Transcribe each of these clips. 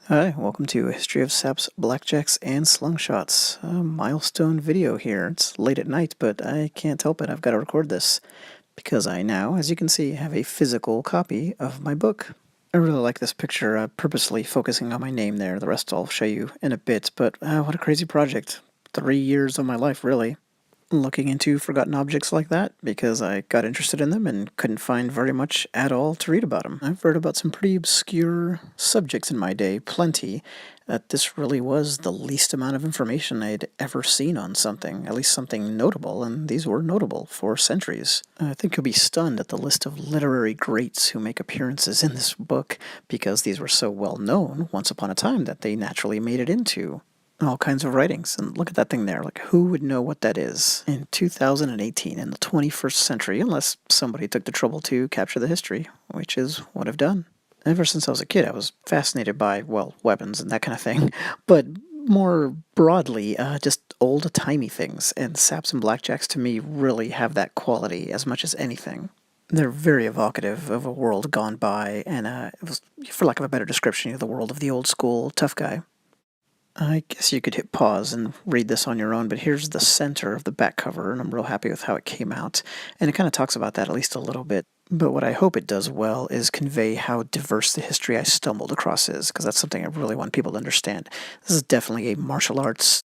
Hi, welcome to a History of Saps, Blackjacks, and Slungshots. A milestone video here. It's late at night, but I can't help it. I've got to record this because I now, as you can see, have a physical copy of my book. I really like this picture, purposely focusing on my name there. The rest I'll show you in a bit, but what a crazy project. 3 years of my life, really. Looking into forgotten objects like that because I got interested in them and couldn't find very much at all to read about them. I've read about some pretty obscure subjects in my day, plenty, that this really was the least amount of information I'd ever seen on something, at least something notable, and these were notable for centuries. I think you'll be stunned at the list of literary greats who make appearances in this book because these were so well known once upon a time that they naturally made it into all kinds of writings. And look at that thing there. Like, who would know what that is in 2018, in the 21st century, unless somebody took the trouble to capture the history, which is what I've done. Ever since I was a kid, I was fascinated by, well, weapons and that kind of thing, but more broadly, just old-timey things, and Saps and Blackjacks to me really have that quality as much as anything. They're very evocative of a world gone by, and it was, for lack of a better description, the world of the old school tough guy. I guess you could hit pause and read this on your own, but here's the center of the back cover, and I'm real happy with how it came out. And it kind of talks about that at least a little bit. But what I hope it does well is convey how diverse the history I stumbled across is, because that's something I really want people to understand. This is definitely a martial arts,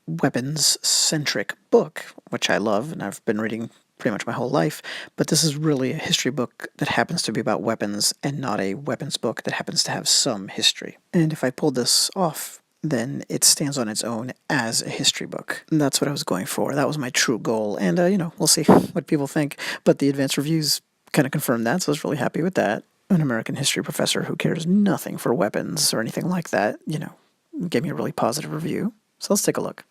weapons-centric book, which I love, and I've been reading pretty much my whole life, but this is really a history book that happens to be about weapons and not a weapons book that happens to have some history. And if I pulled this off, then it stands on its own as a history book. And that's what I was going for. That was my true goal. And, we'll see what people think. But the advanced reviews kind of confirmed that, so I was really happy with that. An American history professor who cares nothing for weapons or anything like that, gave me a really positive review. So let's take a look.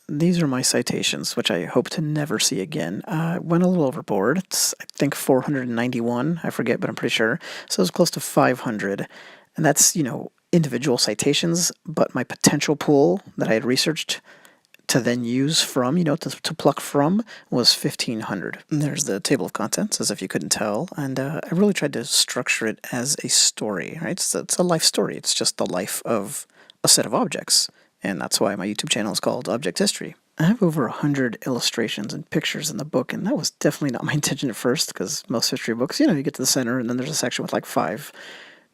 These are my citations, which I hope to never see again. Went a little overboard. It's, I think, 491. I forget, but I'm pretty sure. So it was close to 500. And that's, individual citations, but my potential pool that I had researched to then use from, to pluck from, was 1,500. And there's the table of contents, as if you couldn't tell, and I really tried to structure it as a story, right? It's a life story. It's just the life of a set of objects, and that's why my YouTube channel is called Object History. I have over 100 illustrations and pictures in the book, and that was definitely not my intention at first, because most history books, you get to the center, and then there's a section with like 5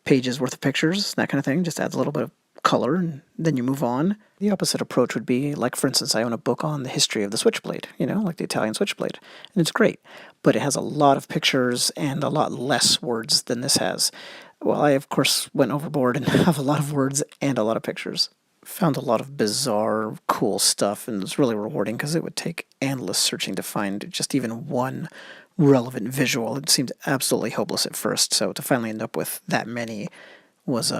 pages worth of pictures, that kind of thing. Just adds a little bit of color, and then you move on. The opposite approach would be, like, for instance, I own a book on the history of the switchblade, like the Italian switchblade, and it's great, but it has a lot of pictures and a lot less words than this has. Well, I, of course, went overboard and have a lot of words and a lot of pictures. Found a lot of bizarre, cool stuff, and it was really rewarding because it would take endless searching to find just even one relevant visual. It seemed absolutely hopeless at first, so to finally end up with that many was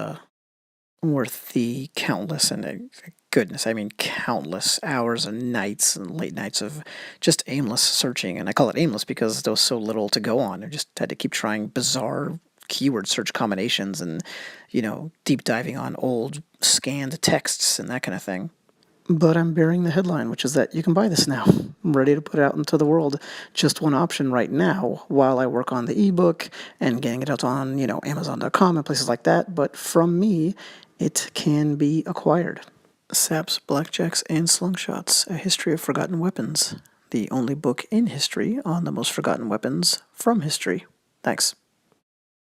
worth the countless, and goodness, I mean countless hours and nights and late nights of just aimless searching. And I call it aimless because there was so little to go on. I just had to keep trying bizarre keyword search combinations and, deep diving on old scanned texts and that kind of thing. But I'm bearing the headline, which is that you can buy this now. I'm ready to put it out into the world. Just one option right now while I work on the ebook and getting it out on, Amazon.com and places like that. But from me, it can be acquired. Saps, Blackjacks, and Slungshots, A History of Forgotten Weapons. The only book in history on the most forgotten weapons from history. Thanks.